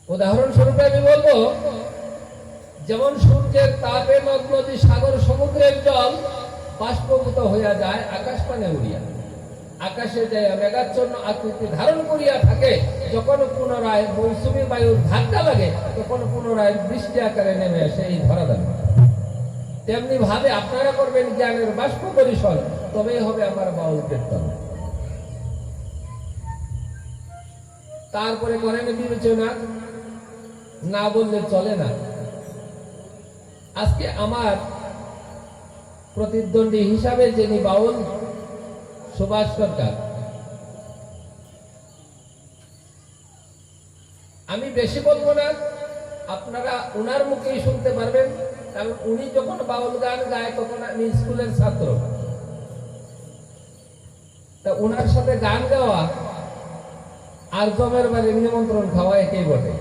উদাহরণস্বরূপ আমি বলবো, যেমন সূর্যের তাপে নদ নদী সাগর সমুদ্রের জল বাষ্পভূত হইয়া যায় আকাশ পানে উড়িয়া, আকাশে যায় মেঘাচ্ছন্ন আকৃতি ধারণ করিয়া থাকে। যখন পুনরায় মৌসুমী বায়ুর ধাক্কা লাগে তখন পুনরায় বৃষ্টি আকারে নেমে আসে এই ধরাধামে। তেমনি ভাবে আপনারা করবেন জ্ঞানের বাষ্প পরিসর, তবেই হবে আমার বাউল কীর্তন। তারপরে করেন বিবেচনা, না বললে চলে না। আজকে আমার প্রতিদ্বন্দ্বী হিসাবে যিনি বাউল সুভাষ সরকার, আমি বেশি বলবো না, আপনারা উনার মুখেই শুনতে পারবেন। কারণ উনি যখন বাউল গান গায় তখন আমি স্কুলের ছাত্র, তা উনার সাথে গান গাওয়া আর জমের বাড়ির নিমন্ত্রণ খাওয়া একই বটে।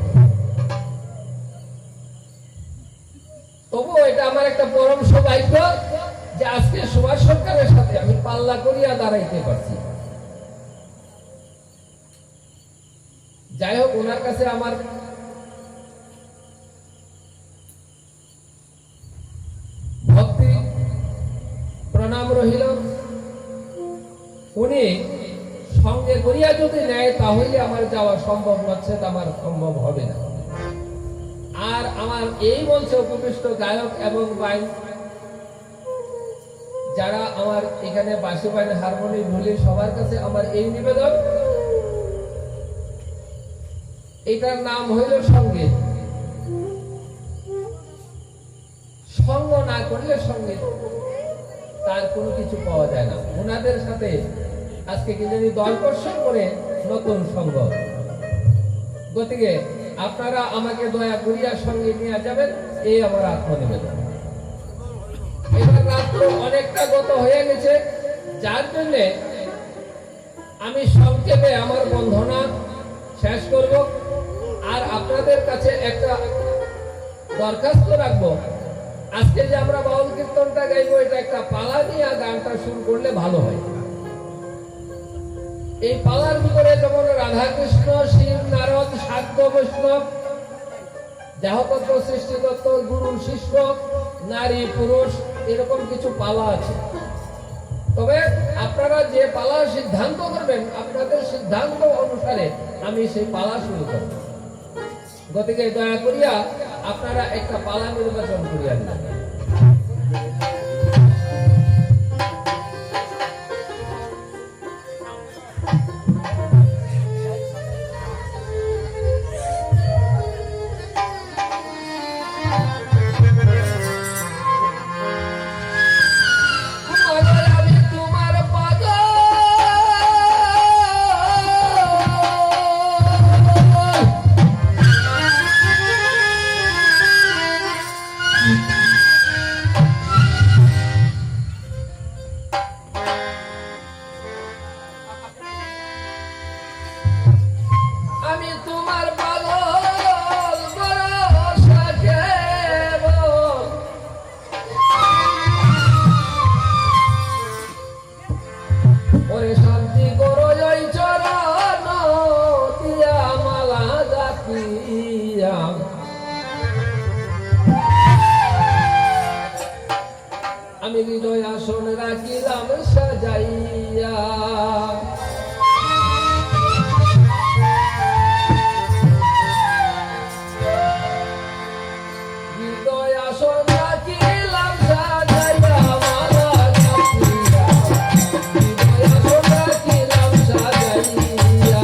তবুও এটা আমার একটা পরম সৌভাগ্য যে আজকে সুভাষ সরকারের সাথে আমি পাল্লা করিয়া দাঁড়াইতে পারছি। যাই হোক, ওনার কাছে আমার ভক্তি প্রণাম রহিল। উনি সঙ্গে করিয়া যদি নেয় তাহলে আমার যাওয়া সম্ভব, নচ্ছে আমার সম্ভব হবে না। আর আমার এই মঞ্চে উপবিষ্ট গায়ক এবং বাইন যারা আমার এখানে বাঁশি বাইন হারমোনি ঢুলি, সবার কাছে আমার এই নিবেদন, এটার নাম হইল সঙ্গীত। সঙ্গ না করলে সঙ্গীত তার কোনো কিছু পাওয়া যায় না। ওনাদের সাথে আজকে কি জানি দলকর্ষণ করে নতুন সঙ্গ। গতিকে আপনারা আমাকে দয়া করিয়া সঙ্গে নিয়ে যাবেন, এই আমার আত্মনিবেদন। এবার রাত্র অনেকটা গত হয়ে গেছে, যার জন্য আমি সংক্ষেপে আমার বন্ধনা শেষ করব। আর আপনাদের কাছে একটা দরখাস্ত রাখবো, আজকে যে আমরা বাউল কীর্তনটা গাইবো, এটা একটা পালা নিয়ে গানটা শুরু করলে ভালো হয়। এই পালার ভিতরে যেমন রাধা কৃষ্ণ, শিব, নারদ, শাক্ত, বৈষ্ণব, দেহতত্ত্ব, সৃষ্টিতত্ত্ব, গুরু শিষ্য, নারী পুরুষ, এরকম কিছু পালা আছে। তবে আপনারা যে পালা সিদ্ধান্ত করবেন, আপনাদের সিদ্ধান্ত অনুসারে আমি সেই পালা শুরু করব। গতিকে দয়া করিয়া আপনারা একটা পালা নির্বাচন করিয়া নেন। আমি হৃদয় আসন রাখিলাম সাজাইয়া, হৃদয় আসন রাখিলাম সাজাইয়া, মালা গাঁথিয়া, হৃদয় আসন রাখিলাম সাজাইয়া।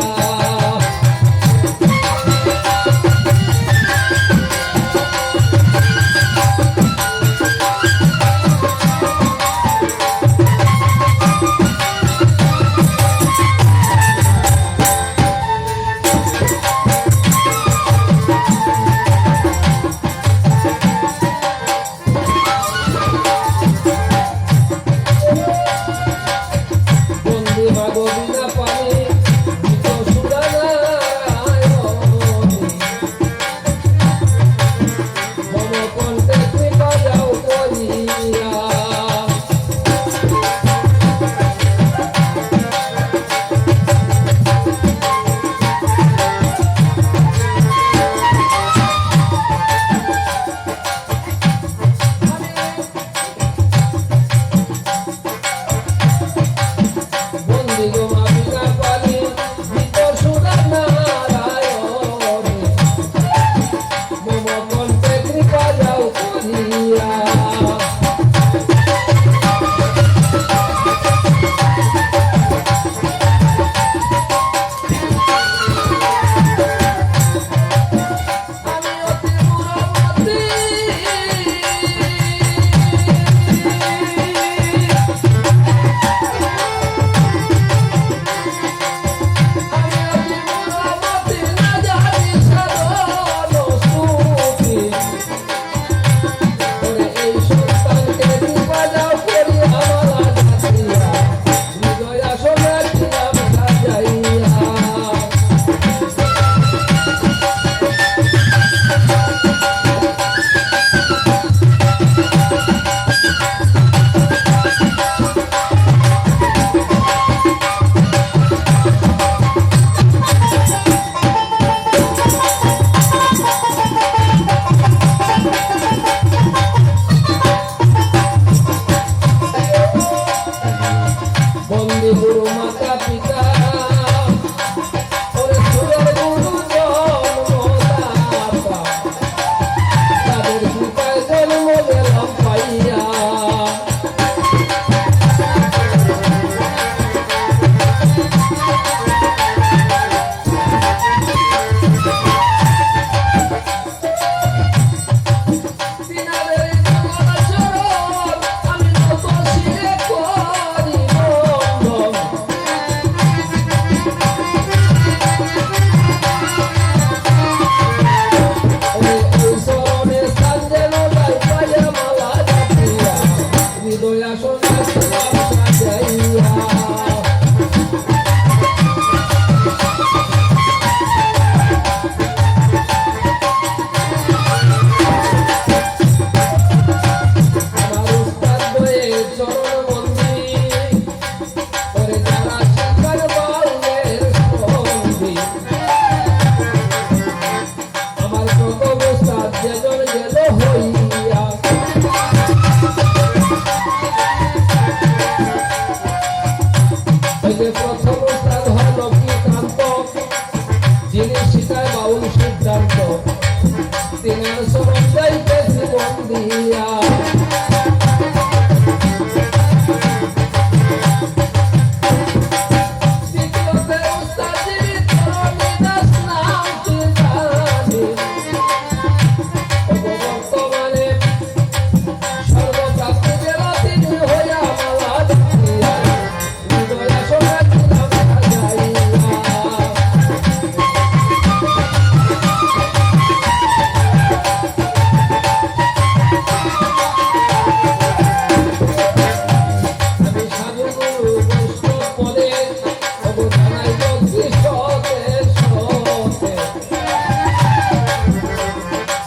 ভক্তি সতে সতে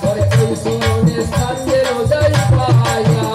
পরে ওই চরণে স্থান যেন যাই পাইয়া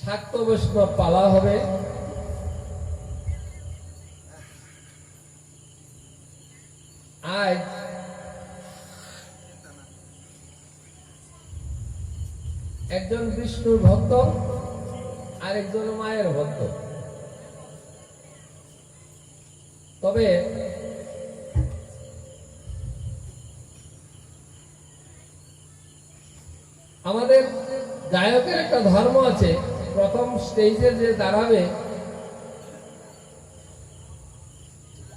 শাক্ত বৈষ্ণব পালা হবে। আজ একজন বিষ্ণুর ভক্ত আর একজন মায়ের ভক্ত। তবে আমাদের গায়কের একটা ধর্ম আছে, প্রথম স্টেজে যে দাঁড়াবে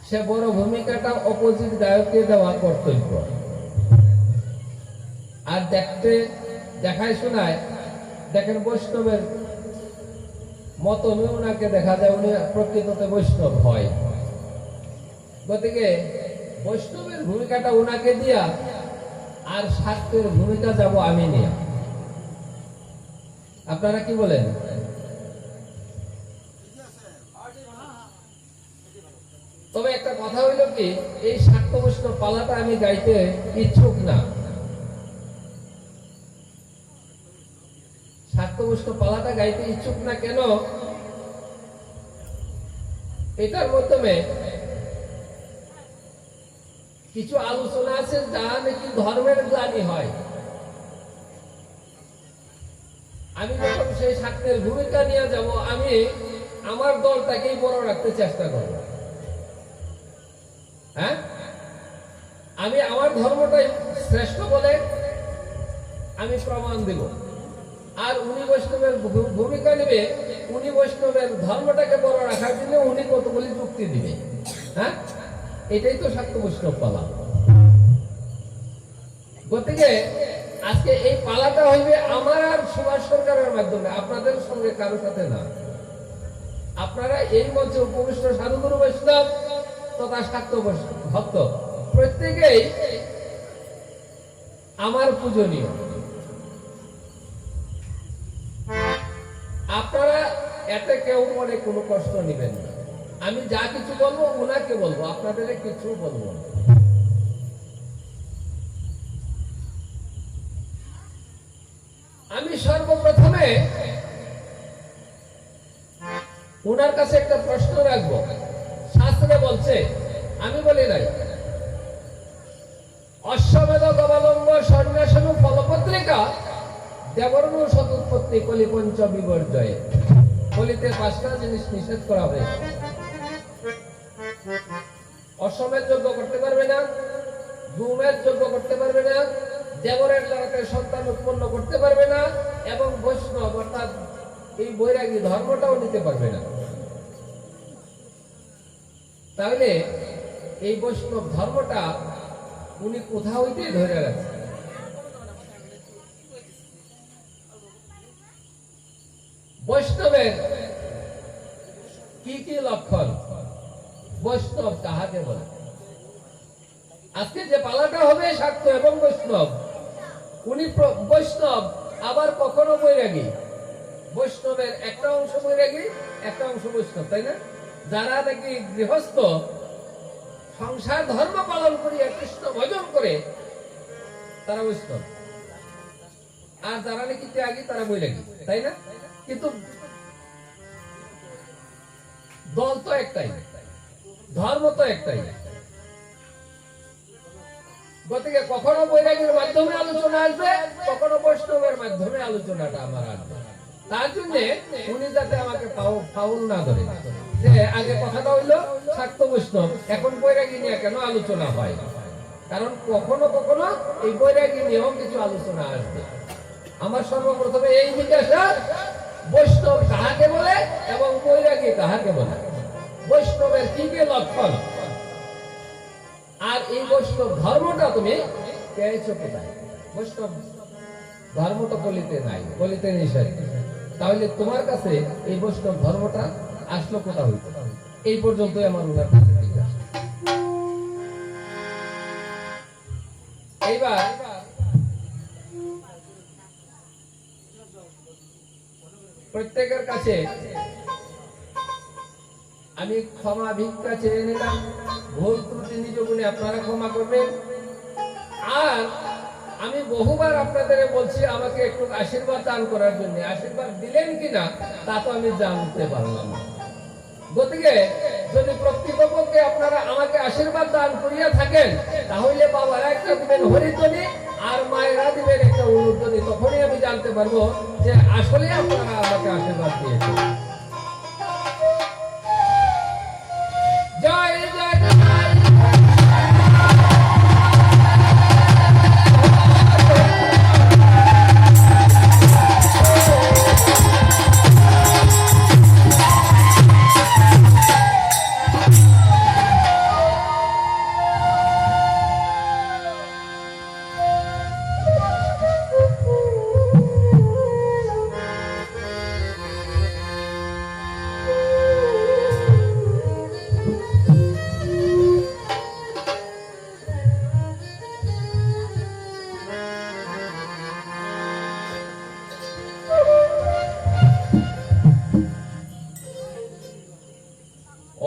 সে বড় ভূমিকাটা অপোজিট গায়ককে দেওয়া কর্তব্য। আর দেখতে দেখায় শোনায় দেখেন বৈষ্ণবের মত ওনাকে দেখা যায় উনি প্রকৃততে বৈষ্ণব হয়। গতিকে বৈষ্ণবের ভূমিকাটা ওনাকে দিয়া আর শাক্তের ভূমিকা যাব আমি নিয়ে। আপনারা কি বলেন? তবে একটা কথা হইল কি, এই শাক্ত বৈষ্ণব পালাটা আমি গাইতে ইচ্ছুক না। শাক্ত বৈষ্ণব পালাটা গাইতে ইচ্ছুক না কেন? এটার মাধ্যমে কিছু আলোচনা আছে যা নাকি ধর্মের গ্লানি হয়। আমি যখন সেই শাক্তের ভূমিকা নিয়ে যাব, আমি আমার দলটাকেই বড় রাখতে চেষ্টা করব। হ্যাঁ, আমি আমার ধর্মটাই শ্রেষ্ঠ বলে আমি প্রমাণ দেব। আর উনি বৈষ্ণবের ভূমিকা নেবে, উনি বৈষ্ণবের ধর্মটাকে বড় রাখার জন্য উনি কতগুলি যুক্তি দিবে। হ্যাঁ, এটাই তো শাক্ত বৈষ্ণব পালা। গতিকে আজকে এই পালাটা হইবে আমার আর সুভাষ সরকারের মাধ্যমে, আপনাদের সঙ্গে কারো সাথে না। আপনারা এই মঞ্চে উপবিষ্ট সাধুগুরু বৈষ্ণব তথা শাক্ত ভক্ত প্রত্যেকেই আমার পূজনীয়। আপনারা এতে কেউ মনে কোনো কষ্ট নেবেন না। আমি যা কিছু বলবো ওনাকে বলবো, আপনাদের কিছু বলবো না। আমি সর্বপ্রথমে ওনার কাছে একটা প্রশ্ন রাখবো। শাস্ত্রে বলছে, আমি বলি নাই, অশ্বমেধ গবালম্ব সন্ন্যাসনু ফলপত্রিকা দেবরণু সতুৎপত্তি কলি পঞ্চ বিপর্যয়ে। কলিতে 5টা জিনিস নিষেধ করা হয়েছে। অশ্বমেধ যজ্ঞ করতে পারবে না, ধূমের যজ্ঞ করতে পারবে না, দেবরের দ্বারাতে সন্তান উৎপন্ন করতে পারবে না, এবং বৈষ্ণব অর্থাৎ এই বৈরাগী ধর্মটাও নিতে পারবে না। তাহলে এই বৈষ্ণব ধর্মটা উনি কোথা হইতে ধরে রাখছে। বৈষ্ণবের কি কি লক্ষণ, বৈষ্ণব কাহাকে বলে? আজকে যে পালাটা হবে শাক্ত এবং বৈষ্ণব, উনি বৈষ্ণব আবার কখনো বৈরাগী। বৈষ্ণবের একটা অংশ বৈরাগী, একটা অংশ বৈষ্ণব, তাই না? যারা নাকি গৃহস্থ সংসার ধর্ম পালন করিয়া কৃষ্ণ ভজন করে তারা বৈষ্ণব, আর যারা নাকি ত্যাগী তারা বৈরাগী, তাই না? কিন্তু দল তো একটাই, ধর্ম তো একটাই। গতিকে কখনো বৈরাগীর মাধ্যমে আলোচনা আসবে, কখনো বৈষ্ণবের মাধ্যমে আলোচনাটা আমার আসবে। তার জন্য উনি যাতে আমাকে ফাউল না ধরে, যে আগে কথাটা হইলো শাক্ত বৈষ্ণব, এখন বৈরাগী নিয়ে কেন আলোচনা হয়? কারণ কখনো কখনো এই বৈরাগী নিয়েও কিছু আলোচনা আসবে। আমার সর্বপ্রথমে এই জিজ্ঞাসা, বৈষ্ণব কাহাকে বলে এবং বৈরাগী কাহাকে বলে? বৈষ্ণবের কি কি লক্ষণ, আর এই বৈষ্ণব ধর্মটা তুমি পেয়েছো কোথায়? বৈষ্ণব ধর্ম তো কলিতে নাই, কলিতে নিষেধ। তাহলে তোমার কাছে এই বৈষ্ণব ধর্মটা আসলো কোথা হইতে? এই পর্যন্তই আমার ওনার কাছে জিজ্ঞাসা। এইবার প্রত্যেকের কাছে আমি ক্ষমা ভিক্ষা চেয়ে নিলাম, ভুল ত্রুটি নিজ গুণে আপনারা ক্ষমা করবেন। আর আমি বহুবার আপনাদের বলছি আমাকে একটু আশীর্বাদ দান করার জন্য, আশীর্বাদ দিলেন কিনা তা তো আমি জানতে পারলাম না। গতিকে যদি প্রকৃতপক্ষে আপনারা আমাকে আশীর্বাদ দান করিয়া থাকেন, তাহলে বাবারা একটা দিবেন হরিধ্বনি আর মায়েরা দিবেন একটা অনুধ্বনি, তখনই আমি জানতে পারবো যে আসলে আপনারা আমাকে আশীর্বাদ দিয়েছেন। জয় জয়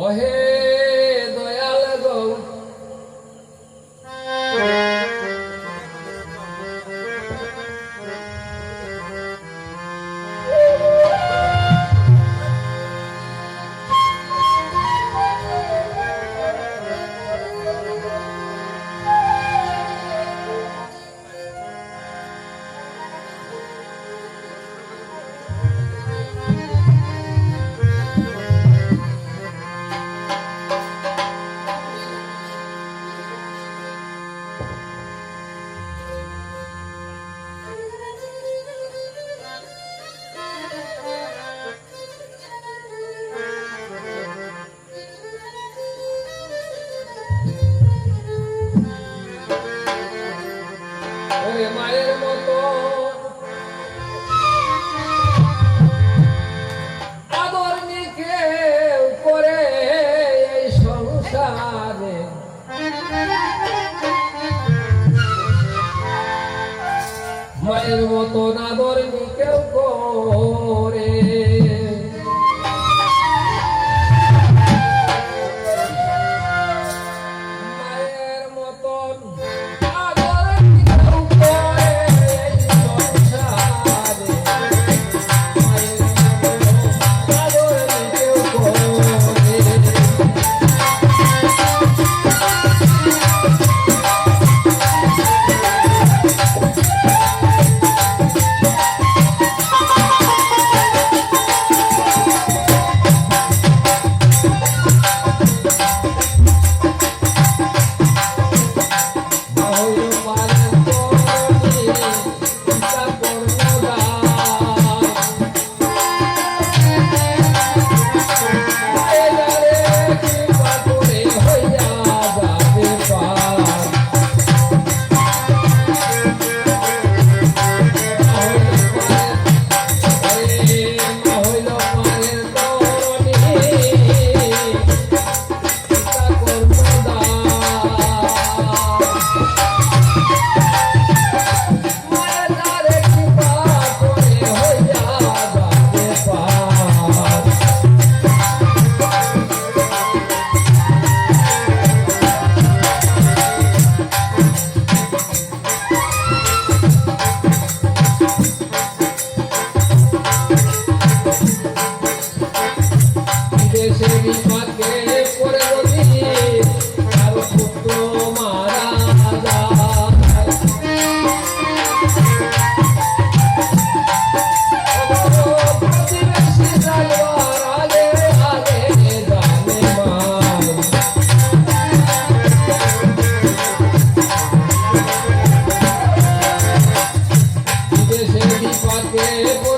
ওহে দয়াল গো, ওরে মায়ের মতো আদর নিকে করে এই সংসারে, মায়ের মতো আদর নিকে করে কে